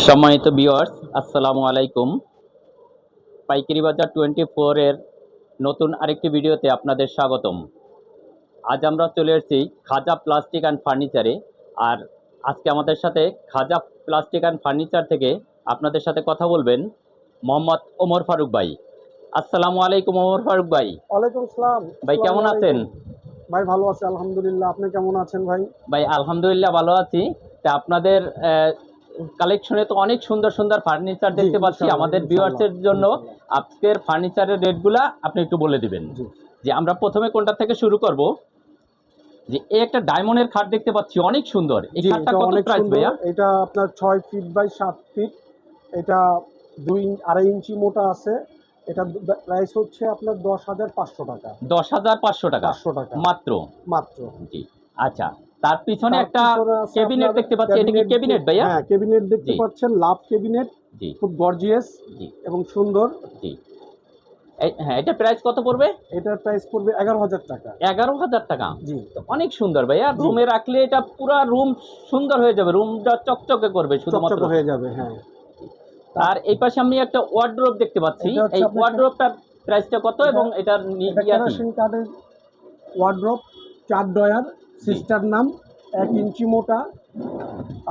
সম্মানিত ভিউয়ার্স, আসসালামু আলাইকুম। পাইকারি বাজার 24 এর নতুন আরেকটি ভিডিওতে আপনাদের স্বাগতম। আজ আমরা চলে এসেছি খাজা প্লাস্টিক অ্যান্ড ফার্নিচারে। আর আজকে আমাদের সাথে খাজা প্লাস্টিক অ্যান্ড ফার্নিচার থেকে আপনাদের সাথে কথা বলবেন মোহাম্মদ ওমর ফারুক ভাই। আসসালামু আলাইকুম ওমর ফারুক ভাই। ওয়ালাইকুম আসসালাম। ভাই কেমন আছেন? ভাই ভালো আছি আলহামদুলিল্লাহ। আপনি কেমন আছেন ভাই? ভাই আলহামদুলিল্লাহ ভালো আছি। তা আপনাদের কালেকশনে তো অনেক সুন্দর সুন্দর ফার্নিচার জি, দেখতে পাচ্ছি। ইনশাআল্লাহ, আমাদের ইনশাআল্লাহ, ভিউয়ার্সের জন্য ইনশাআল্লাহ। আজকের ফার্নিচারের রেটগুলা আপনি একটু বলে দিবেন। জি। যে আমরা প্রথমে কোনটা থেকে শুরু করব? যে এই একটা ডায়মন্ডের খাট দেখতে পাচ্ছি, অনেক সুন্দর। এই জি, খাটটা এটা কত অনেক প্রাইস সুন্দর। ভাইয়া? এটা আপনার 6 ফিট বাই 7 ফিট। এটা 2.5 ইঞ্চি মোটা আছে। এটা প্রাইস হচ্ছে আপনার 10,500 টাকা। 10,500 টাকা 500 টাকা মাত্র। মাত্র। জি। আচ্ছা, তার পিছনে তার একটা পিছনে আছে ক্যাবিনেট আপনার দেখতে পাচ্ছি। এটা কি ক্যাবিনেট ভাইয়া? হ্যাঁ, ক্যাবিনেট দেখতে জি পাচ্ছেন, লাভ ক্যাবিনেট। জি খুব গর্জিয়াস জি এবং সুন্দর। জি। হ্যাঁ, এটা প্রাইস কত পড়বে? এটার প্রাইস পড়বে 11,000 টাকা। 11,000 টাকা। জি, তো অনেক সুন্দর ভাইয়া। জি। রুমে রাখলে এটা পুরা রুম সুন্দর হয়ে যাবে, রুমটা চকচকে করবে শুধুমাত্র। চকচকে হয়ে যাবে, হ্যাঁ। আর এই পাশে আমি একটা ওয়ার্ড্রোব দেখতে পাচ্ছি। এটা হচ্ছে এই আপনার ওয়ার্ড্রোবটার প্রাইসটা কত এটা এবং এটার এটা কেরোসিন কাঠের ওয়ার্ড্রোব, 4 ডয়ার, সিস্টার নাম, 1 ইঞ্চি মোটা।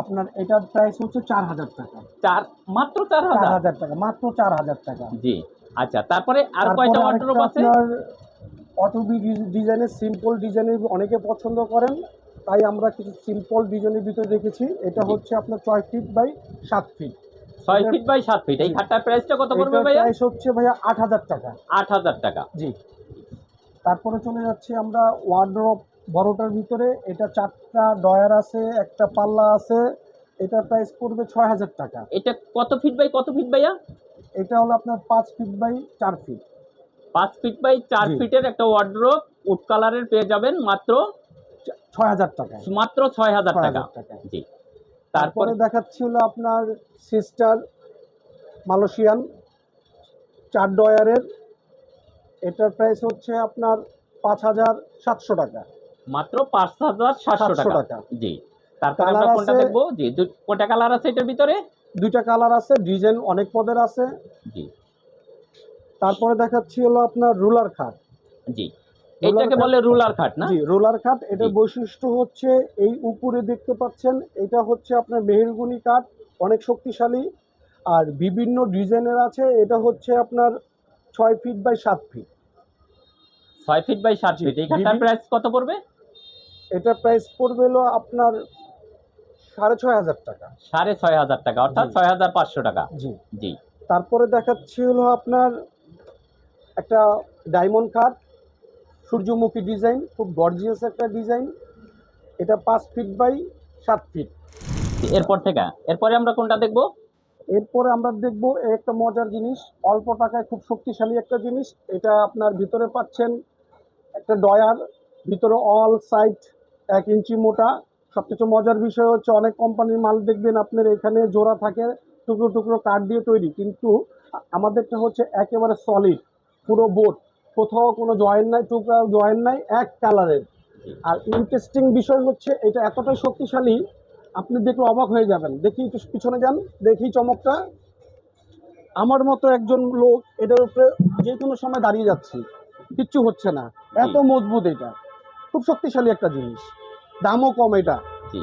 আপনার এটার প্রাইস হচ্ছে 4,000 টাকা। মাত্র 4,000? 4,000 টাকা, মাত্র 4,000 টাকা। জি। আচ্ছা, তারপরে আর তারপরে কয়টা আরেকটা ওয়ার্ড্রোব আছে? আপনার অটোবি ডিজাইনের, সিম্পল ডিজাইনের অনেকে পছন্দ করেন, তাই আমরা কিছু সিম্পল ডিজাইনের ভিতরে রেখেছি। এটা জি। হচ্ছে আপনার 6 feet by 7 feet. 6 feet by 7 feet. এই জি। খাটটার প্রাইসটা কত পড়বে এটার ভাইয়া? প্রাইস হচ্ছে ভাইয়া 8,000 টাকা। 8,000 টাকা। জি। তারপরে চলে যাচ্ছি আমরা ওয়ার্ড্রপ বড়টার ভিতরে। এটা 4টা ডয়ার আছে, একটা পাল্লা আছে। এটার প্রাইস পড়বে 6,000 টাকা। এটা কত ফিট বাই কত ফিট ভাইয়া? এটা হলো আপনার 5 feet by 4 feet. 5 feet by 4 জি, ফিটের একটা ওয়ার্ড্রোব উড কালারের পেয়ে যাবেন মাত্র 6,000 টাকায়। 6,000 টাকা। 6,000 টাকায়। জি। তারপরে তারপরে দেখাচ্ছি হলো আপনার সিস্টার মালয়েশিয়ান 4 ডয়ারের। এটার প্রাইস হচ্ছে আপনার 5,700 টাকা। মাত্র 5,700 700 টাকা। টাকা। জি। তারপরে কালার আমরা কোনটা আছে, দেখবো? জি, কয়টা কালার আছে এটার ভিতরে? 2টা কালার আছে, ডিজাইন অনেক পদের আছে। জি তারপরে দেখাচ্ছি হলো আপনার রুলার খাট। জি। রুলার এটাকে খাট, বলে রুলার খাট না? জি, রোলার কাঠ। এটার জি বৈশিষ্ট্য হচ্ছে এই উপরে দেখতে পাচ্ছেন, এটা হচ্ছে আপনার মেহেরগুনি কাঠ, অনেক শক্তিশালী আর বিভিন্ন ডিজাইনের আছে। এটা হচ্ছে আপনার 6 feet by 7 feet. 6 feet by 7 জি, ফিট। এই খাটটার প্রাইস কত পড়বে? এটার প্রাইস পড়বে হলো আপনার 6,500 টাকা। 6,500 টাকা, অর্থাৎ জি 6,500 টাকা। জি। জি তারপরে দেখাচ্ছি হলো আপনার একটা ডায়মন্ড কাঠ, সূর্যমুখী ডিজাইন, খুব গর্জিয়াস একটা ডিজাইন। এটা 5 ফিট বাই 7 ফিট। জি। এরপরে আমরা কোনটা দেখবো? এরপরে আমরা দেখব একটা মজার জিনিস, অল্প টাকায় খুব শক্তিশালী একটা জিনিস। এটা আপনার ভিতরে পাচ্ছেন একটা ডয়ার, ভিতরে অল সাইড 1 ইঞ্চি মোটা। সবচেয়ে মজার বিষয় হচ্ছে অনেক কোম্পানির মাল দেখবেন আপনার এখানে জোড়া থাকে, টুকরো টুকরো কাঠ দিয়ে তৈরি, কিন্তু আমাদেরটা হচ্ছে একেবারে সলিড, পুরো বোর্ড, কোথাও কোনো জয়েন্ট নাই, টুকরা জয়েন্ট নাই, এক কালারের। আর ইন্টারেস্টিং বিষয় হচ্ছে এটা এতটাই শক্তিশালী, আপনি দেখলে অবাক হয়ে যাবেন। দেখি একটু পিছনে যান, দেখি চমকটা। আমার মতো একজন লোক এটার উপরে যে কোনো সময় দাঁড়িয়ে যাচ্ছি, কিচ্ছু হচ্ছে না, এত মজবুত। এটা খুব শক্তিশালী একটা জিনিস, দামও কম। এটা জি।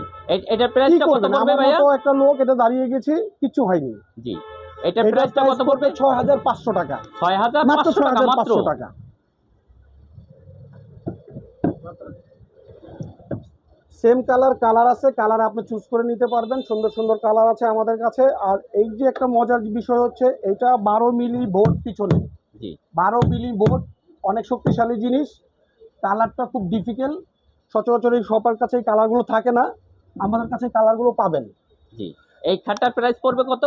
এটার কি প্রাইসটা কত করবেন, পড়বে আমার ভাইয়া? মতো একটা লোক এটা দাঁড়িয়ে গেছি, কিচ্ছু হয়নি। জি। এটার এটার প্রাইসটা প্রাইস কত পড়বে পড়বে? 6,500 টাকা। মাত্র 6,500 টাকা মাত্র। 6,500 টাকা। সেম কালার আছে, কালার আপনি চুজ করে নিতে পারবেন, সুন্দর সুন্দর কালার আছে আমাদের কাছে। আর এই যে একটা মজার বিষয় হচ্ছে, এটা 12 মিলি বোর্ড পিছনে, জি 12 মিলি বোর্ড, অনেক শক্তিশালী জিনিস। কালারটা খুব ডিফিকাল্ট, সচরাচর এই সবার কাছে এই কালারগুলো থাকে না, আমাদের কাছে কালারগুলো পাবেন। জি। এই খাটটার প্রাইস পড়বে কত?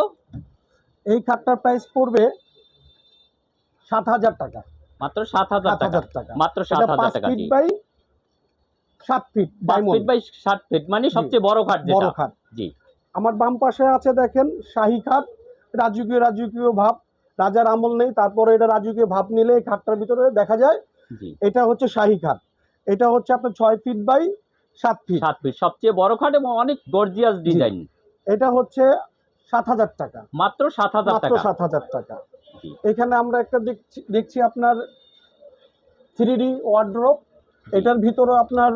এই খাটটার প্রাইস পড়বে 7,000 টাকা। মাত্র 7,000 টাকা। 7,000 টাকা। মাত্র এটা 7,000 5 টাকা। ফিট জি। By 7 feet 5 feet diamond. By 7 feet মানে জি, সবচেয়ে বড় খাট বড় যেটা। খাট। জি আমার বাম পাশে আছে দেখেন শাহী খাট, রাজকীয় রাজকীয় ভাব, রাজার আমল নেই, তারপরে এটা রাজকীয় ভাব নিলে এই খাটটার ভিতরে দেখা যায়। জি। এটা হচ্ছে শাহী খাট। এটা হচ্ছে আপনার 6 ফিট বাই 7 ফিট। 7 ফিট সবচেয়ে বড় খাট এবং অনেক গর্জিয়াস জি, ডিজাইন। এটা হচ্ছে 7,000 টাকা, মাত্র 7,000 মাত্র টাকা। 7,000 টাকা। জি এখানে আমরা একটা দেখছি আপনার 3D ওয়ার্ড্রোব। এটার ভিতরে আপনার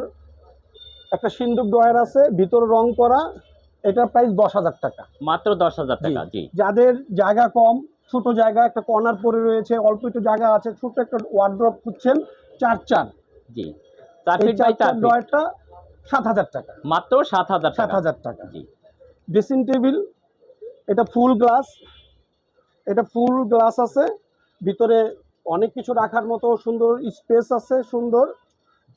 একটা সিন্দুক ড্রয়ার আছে, ভিতরে রং করা। এটার প্রাইস 10,000 টাকা। মাত্র 10,000 টাকা। জি যাদের জায়গা কম, ছোট জায়গা, একটা কর্নার পড়ে রয়েছে, অল্প একটু জায়গা আছে, ছোট একটা ওয়ার্ড্রোব খুঁজছেন 4x4, জি 4 এই ফিট বাই 4 4x4 ফিট, ড্রয়ারটা 7,000 টাকা, মাত্র 7,000 টাকা। 7,000 টাকা। জি ড্রেসিং টেবিল, এটা ফুল গ্লাস, এটা ফুল গ্লাস আছে, ভিতরে অনেক কিছু রাখার মতো সুন্দর স্পেস আছে, সুন্দর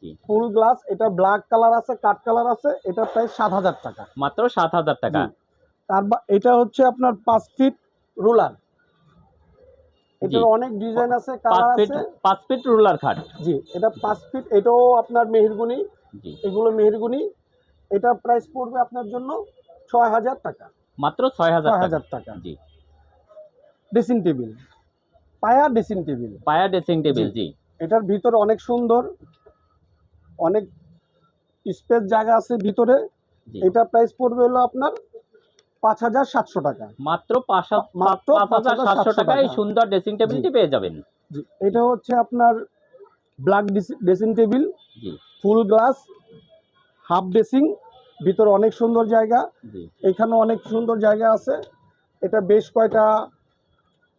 জি ফুল গ্লাস। এটা ব্ল্যাক কালার আছে, কাঠ কালার আছে, এটা প্রায় 7,000 টাকা। মাত্র 7,000 টাকা। এটা হচ্ছে আপনার 5 ফিট রুলার, জি এটার অনেক ডিজাইন আছে, 5 কালার ফিট, আছে। 5 ফিট রুলার খাট। জি, এটা 5 ফিট, এটাও আপনার মেহেরগুনি, জি এগুলো মেহেরগুনি। এটা প্রাইস পড়বে আপনার জন্য 6,000 টাকা, মাত্র 6,000 টাকা। 6,000 টাকা। জি ড্রেসিং টেবিল, পায়া ড্রেসিং টেবিল, পায়া ড্রেসিং টেবিল। জি এটার ভিতরে অনেক সুন্দর, অনেক স্পেস জায়গা আছে ভিতরে। জি এটা প্রাইস পড়বে হলো আপনার 5,700 টাকা, মাত্র মাত্র 5,700 টাকায় এই টাকা। সুন্দর ড্রেসিং টেবিলটি পেয়ে যাবেন। জি, এটা হচ্ছে আপনার ব্ল্যাক ড্রেসিং টেবিল, জি ফুল গ্লাস, হাফ ড্রেসিং, ভিতরে অনেক সুন্দর জায়গা, জি এখানে অনেক সুন্দর জায়গা আছে। এটা বেশ কয়টা,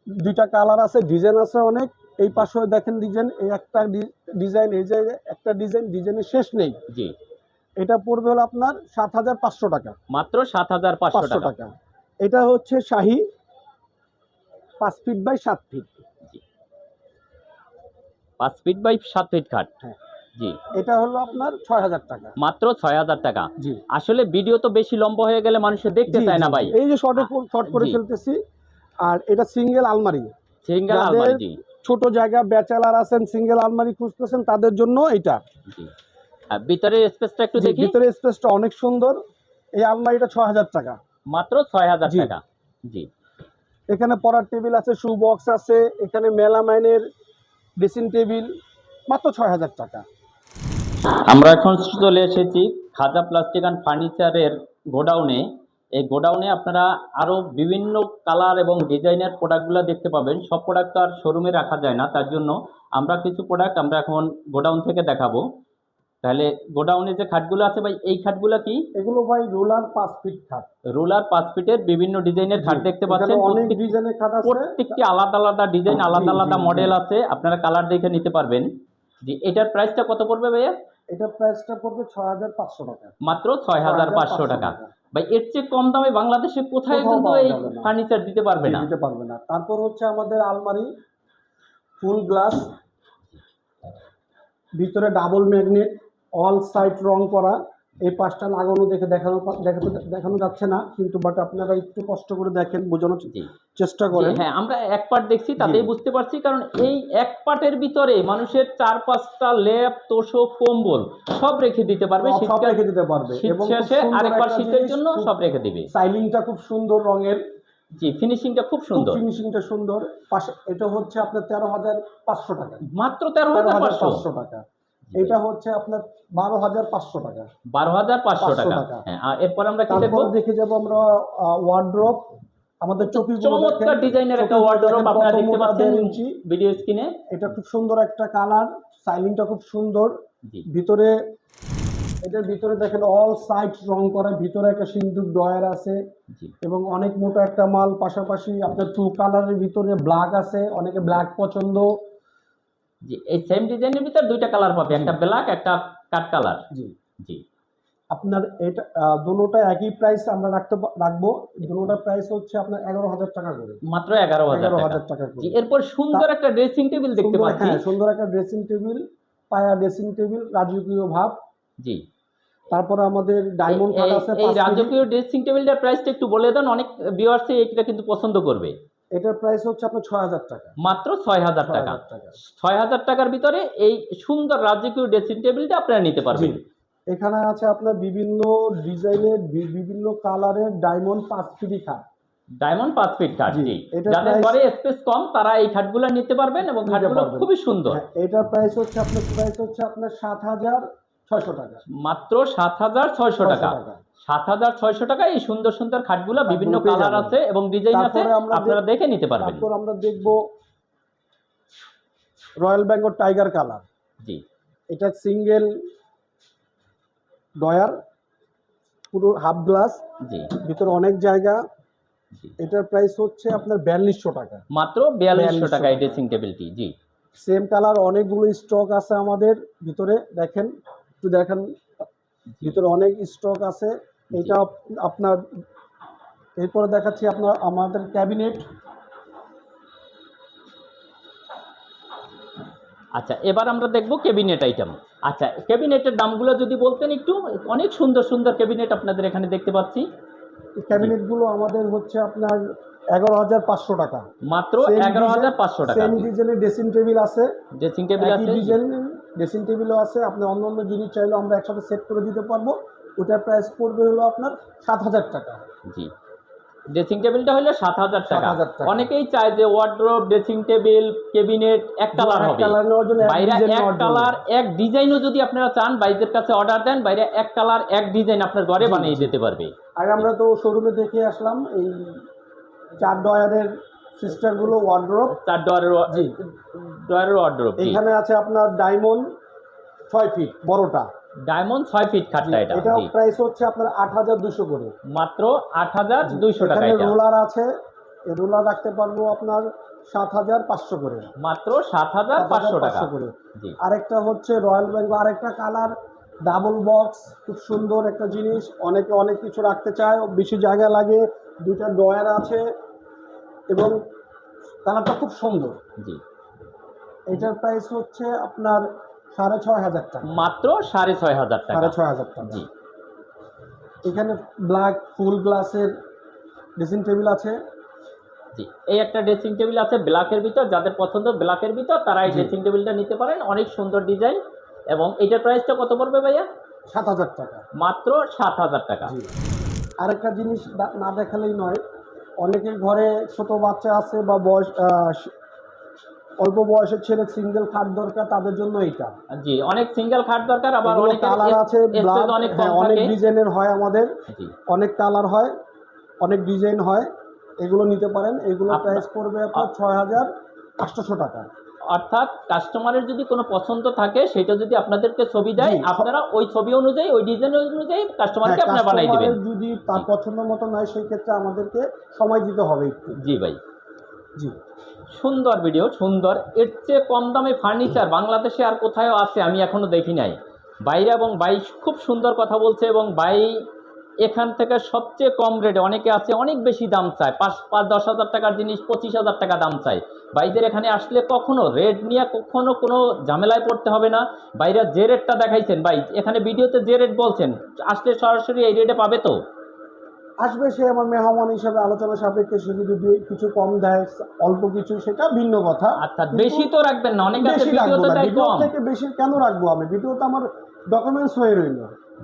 2টা কালার আছে, ডিজাইন আছে অনেক। এই পাশে দেখেন ডিজাইন, এই একটা ডিজাইন, এই জায়গায় একটা ডিজাইন, ডিজাইনের শেষ নেই। জি এটা পড়বে হলো আপনার 7,500 টাকা, মাত্র 7,500 500 টাকা। টাকা। এটা হচ্ছে শাহী 5 feet by 7 feet. 5 feet by 7 feet খাট। হ্যাঁ, জি এটা হলো আপনার 6,000 টাকা। মাত্র 6,000 টাকা। জি, আসলে ভিডিও তো বেশি লম্বা হয়ে গেলে মানুষে দেখতে জি, চায় জি, না ভাই। জি। এই যে শর্ট করে জি ফেলতেছি। আর এটা সিঙ্গেল আলমারি, সিঙ্গেল যাদের আলমারি। জি ছোট জায়গা, ব্যাচেলার আছেন, সিঙ্গেল আলমারি খুঁজতেছেন, তাদের জন্য এটা। জি আর ভিতরের স্পেসটা একটু জি, দেখি। ভিতরে স্পেসটা অনেক সুন্দর। এই আলমারিটা 6,000 টাকা, মাত্র 6,000 জি। টাকা। জি এখানে পড়ার টেবিল আছে, শু বক্স আছে, এখানে মেলামাইনের ড্রেসিং টেবিল, মাত্র 6,000 টাকা। আমরা এখন চলে এসেছি খাজা প্লাস্টিক অ্যান্ড ফার্নিচারের গোডাউনে। এই গোডাউনে আপনারা আরও বিভিন্ন কালার এবং ডিজাইনের প্রোডাক্টগুলো দেখতে পাবেন। সব প্রোডাক্ট তো আর শোরুমে রাখা যায় না, তার জন্য আমরা কিছু প্রোডাক্ট আমরা এখন গোডাউন থেকে দেখাবো। তাহলে গোডাউনে যে খাটগুলো আছে ভাই, এই খাটগুলো কি? এগুলো ভাই রোলার 5 ফিট খাট, রোলার 5 ফিটের বিভিন্ন ডিজাইনের খাট দেখতে পাচ্ছেন। এখানে অনেক ডিজাইনের খাট আছে, প্রত্যেকটি আলাদা আলাদা ডিজাইন, আলাদা জি, আলাদা জি, মডেল আছে, আপনারা কালার দেখে নিতে পারবেন। জি এটার প্রাইসটা কত পড়বে ভাইয়া? এটা প্রাইসটা পড়বে 6,500 টাকা, মাত্র 6,500 টাকা। ভাই এর চেয়ে কম দামে বাংলাদেশে কোথায় কোথাও কিন্তু পাওয়া এই যাবে না। ফার্নিচার দিতে পারবে না। দিতে পারবে না। তারপর হচ্ছে আমাদের আলমারি, ফুল গ্লাস, ভিতরে ডাবল ম্যাগনেট, অল সাইড রং করা। এই পাঁচটা লাগানো দেখে দেখানো যাচ্ছে না, কিন্তু বাট আপনারা একটু কষ্ট করে দেখেন, বোঝানোর জি চেষ্টা জি, করেন। হ্যাঁ আমরা এক পার্ট দেখছি, তাতেই জি। বুঝতে পারছি। কারণ এই এক পার্টের ভিতরে মানুষের 4-5টা লেপ, তোষক, কম্বল সব রেখে দিতে পারবে। সব শীতকাল রেখে দিতে পারবে, শীত এবং খুব শেষে সুন্দর আরেকবার একটা শীতের জিনিস, জন্য সব রেখে দিবে। স্টাইলিংটা খুব সুন্দর রঙের, জি ফিনিশিংটা খুব সুন্দর। ফিনিশিংটা সুন্দর। পাশে এটা হচ্ছে আপনার 13,500 টাকা, মাত্র 13,500 13,500 টাকা। এটা হচ্ছে আপনার 12,500 টাকা, 12,500 টাকা। টাকা। হ্যাঁ আর এরপর আমরা কি দেখবো? তারপর দেখে যাব আমরা ওয়ার্ড্রোব। আমাদের চৌকিগুলো চমৎকার ডিজাইনের একটা চৌকিগুলো ওয়ার্ডরোব দেখেন, আপনারা কত দেখতে মোটা, পাচ্ছেন 1.5 ইঞ্চি। ভিডিও স্ক্রিনে। এটা খুব সুন্দর একটা কালার, স্টাইলিংটা খুব সুন্দর। জি ভিতরে, এটার ভিতরে দেখেন অল সাইড রং করা, ভিতরে একটা সিন্দুক ড্রয়ার আছে, জি এবং অনেক মোটা একটা মাল। পাশাপাশি আপনার 2 কালারের ভিতরে ব্ল্যাক আছে, অনেকে ব্ল্যাক পছন্দ। জি এই সেম ডিজাইনের ভিতর দুইটা কালার পাবে, একটা ব্ল্যাক, একটা কাট কালার। জি, জি আপনার এটা দুটোটা একই প্রাইস আমরা রাখবো। দুটোটার প্রাইস হচ্ছে আপনার 11,000 টাকা করে, মাত্র 11,000 টাকা। 11,000 টাকা জি করে। এরপর সুন্দর একটা ড্রেসিং টেবিল দেখতে সুন্দর, পাচ্ছি। হ্যাঁ, সুন্দর একটা ড্রেসিং টেবিল, পায়া ড্রেসিং টেবিল, রাজকীয় ভাব। জি তারপরে আমাদের ডায়মন্ড খাট আছে এই 5 কেজি। রাজকীয় ড্রেসিং টেবিলটার প্রাইসটা একটু বলে দেন, অনেক ভিউয়ার্স এটা কিন্তু পছন্দ করবে। এটার প্রাইস হচ্ছে আপনার 6,000 টাকা, মাত্র 6,000 টাকা। 6,000 টাকা। 6,000 টাকার ভিতরে এই সুন্দর রাজকীয় ড্রেসিং টেবিলটা আপনারা নিতে জি, পারবেন। এখানে আছে আপনার বিভিন্ন ডিজাইনের, বিভিন্ন কালারের ডায়মন্ড 5 কেজি খাট। ডায়মন্ড 5 ফিট খাট। জি, জি এটার যাদের প্রাইস ঘরে স্পেস কম তারা এই খাটগুলো নিতে পারবেন, এবং নিতে খাটগুলো পারবেন। খুবই সুন্দর। হ্যাঁ, এটার প্রাইস হচ্ছে আপনার 7,500 600 টাকা। মাত্র 7,600 টাকা। 7,600 টাকা এই সুন্দর সুন্দর খাটগুলো বিভিন্ন পেয়ে কালার যাবেন। আছে এবং ডিজাইন আছে, তারপরে আমরা আপনারা দেখে নিতে পারবেন। তারপর আমরা দেখব রয়্যাল বেঙ্গল টাইগার কালার। জি এটা সিঙ্গেল ডয়ার, পুরো হাফ গ্লাস, জি ভিতরে অনেক জায়গা। জি। এটার প্রাইস হচ্ছে আপনার 4200 টাকা। মাত্র 4200 টাকা এই টাকা। ড্রেসিং টেবিলটি। জি সেম কালার অনেকগুলো স্টক আছে আমাদের ভিতরে, দেখেন একটু দেখেন, ভিতরে অনেক স্টক আছে। এটা আপনার, এরপরে দেখাচ্ছি আপনার আমাদের ক্যাবিনেট। আচ্ছা, এবার আমরা দেখব ক্যাবিনেট আইটেম। আচ্ছা, ক্যাবিনেটের দামগুলো যদি বলতেন একটু। অনেক সুন্দর সুন্দর ক্যাবিনেট আপনাদের এখানে দেখতে পাচ্ছি। ক্যাবিনেটগুলো আমাদের হচ্ছে আপনার 11,500 টাকা। মাত্র 11,500 টাকা। সেম ডিজাইনের ড্রেসিং টেবিল আছে, ড্রেসিং টেবিল একই আছে। ডিজাইনের ড্রেসিং টেবিলও আছে। আপনি অন্য অন্য জিনিস চাইলেও আমরা একসাথে সেট করে দিতে পারবো। ওটার প্রাইস পড়বে হলো আপনার 7,000 টাকা। জি, ড্রেসিং টেবিলটা হলো 7,000 টাকা। 7,000 টাকা। অনেকেই চায় যে ওয়ার্ড্রোব, ড্রেসিং টেবিল, ক্যাবিনেট এক কালার এক হবে। কালার নেওয়ার জন্য, এক বাইরে ডিজাইন এক নেওয়ার জন্য। কালার এক ডিজাইনও যদি আপনারা চান বাইরের কাছে অর্ডার দেন, বাইরে এক কালার এক ডিজাইন আপনার ঘরে বানিয়ে দিতে পারবে। আর আমরা তো শোরুমে দেখে আসলাম এই 4 ডয়ারের সিস্টারগুলো ওয়ার্ড্রোব। 4 ডয়ারের জি, ডয়ারের ওয়ার্ড্রোব। এখানে আছে আপনার ডায়মন্ড 6 ফিট বড়টা। ডায়মন্ড 6 ফিট খাটটা এটা। এটাও জি, প্রাইস হচ্ছে আপনার 8,200 করে। মাত্র 8,200 টাকা এখানে এটা। রোলার আছে, এই রোলার রাখতে পারবো আপনার 7,500 করে। মাত্র 7,500 টাকা 7,500 করে। জি আরেকটা হচ্ছে রয়্যাল বেঙ্গল, আরেকটা কালার ডাবল বক্স, খুব সুন্দর একটা জিনিস। অনেকে অনেক কিছু রাখতে চায়, বেশি জায়গা লাগে। দুইটা ডয়ার আছে এবং কালারটা খুব সুন্দর। জি, এটার প্রাইস হচ্ছে আপনার 6,500 টাকা। মাত্র 6,500 টাকা। 6,500 টাকা। জি এখানে ব্ল্যাক ফুল গ্লাসের ড্রেসিং টেবিল আছে। জি, এই একটা ড্রেসিং টেবিল আছে ব্ল্যাকের ভিতর। যাদের পছন্দ ব্ল্যাকের ভিতর তারা এই জি। ড্রেসিং টেবিলটা নিতে পারেন। অনেক সুন্দর ডিজাইন। এবং এটার প্রাইসটা কত পড়বে ভাইয়া? 7,000 টাকা। মাত্র 7,000 টাকা। জি। আরেকটা জিনিস না দেখালেই নয়, অনেকের ঘরে ছোট বাচ্চা আছে বা অল্প বয়সের ছেলে সিঙ্গেল খাট দরকার, তাদের জন্য এটা। জি, অনেক সিঙ্গেল খাট দরকার, আবার অনেক কালার আছে, অনেক কম অনেক থাকে। ডিজাইনের হয় আমাদের। জি, অনেক কালার হয়, অনেক ডিজাইন হয়, এগুলো নিতে পারেন। এগুলো প্রাইস পড়বে আপনার 6,800 টাকা। অর্থাৎ কাস্টমারের যদি কোনো পছন্দ থাকে সেটা যদি আপনাদেরকে ছবি দেয়, জি, আপনারা ওই ছবি অনুযায়ী ওই ডিজাইন অনুযায়ী কাস্টমারকে হ্যাঁ, আপনারা বানাই দিবেন। কাস্টমারের যদি তার পছন্দ মতো নয়, সেই ক্ষেত্রে আমাদেরকে সময় দিতে হবে একটু। জি ভাই, জি, সুন্দর ভিডিও, সুন্দর। এর চেয়ে কম দামে ফার্নিচার বাংলাদেশে আর কোথাও আছে আমি এখনো দেখি নাই। বাইরে এবং ভাই খুব সুন্দর কথা বলছে এবং ভাই এখান থেকে সবচেয়ে কম রেটে, অনেকে আছে অনেক বেশি দাম চায়, 5-10 হাজার টাকার জিনিস 25,000 টাকা দাম চায়। ভাইদের এখানে আসলে কখনো রেট নিয়ে কখনো কোনো ঝামেলায় পড়তে হবে না। বাইরে যে রেটটা দেখাইছেন ভাই, এখানে ভিডিওতে যে রেট বলছেন, আসলে সরাসরি এই রেটে পাবে তো? আসবে সে আমার মেহমান হিসাবে, আলোচনা সাপেক্ষে সে যদি কিছু কম দেয়, অল্প কিছু, সেটা ভিন্ন কথা। অর্থাৎ বেশি তো রাখবেন না, অনেক আছে বেশি রাখবো ভিডিওতে না, দেয় ভিডিও কম। থেকে বেশি কেন রাখবো? আমি ভিডিওতে আমার ডকুমেন্টস হয়ে রইল,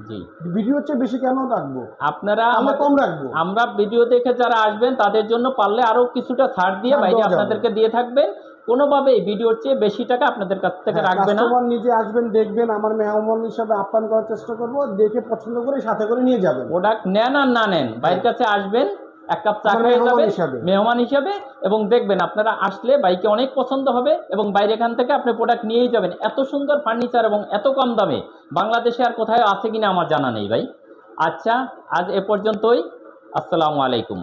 জি, ভিডিওর চেয়ে বেশি কেন রাখবো? আপনারা আমরা কম রাখবো। আমরা ভিডিও দেখে যারা আসবেন তাদের জন্য পারলে আরো কিছুটা ছাড় দিয়ে ছাড় বাইরে দেওয়া যাবে। আপনাদেরকে দিয়ে থাকবেন। কোনোভাবেই ভিডিওর চেয়ে বেশি টাকা আপনাদের কাছ থেকে রাখবে না। কাস্টমার নিজে আসবেন, দেখবেন, আমার মেহমান হিসাবে আপ্যায়ন করার চেষ্টা করবো, দেখে পছন্দ করে সাথে করে নিয়ে যাবেন। প্রোডাক্ট নেন আর না নেন, বাইরের কাছে আসবেন, এক কাপ চা আমার খেয়ে মেহমান যাবেন হিসাবে। মেহমান হিসাবে, এবং দেখবেন আপনারা আসলে বাইকে অনেক পছন্দ হবে এবং বাইরে এখান থেকে আপনি প্রোডাক্ট নিয়েই যাবেন। এত সুন্দর ফার্নিচার এবং এত কম দামে বাংলাদেশে আর কোথাও আছে কিনা আমার জানা নেই ভাই। আচ্ছা, আজ এ পর্যন্তই। আসসালামু আলাইকুম।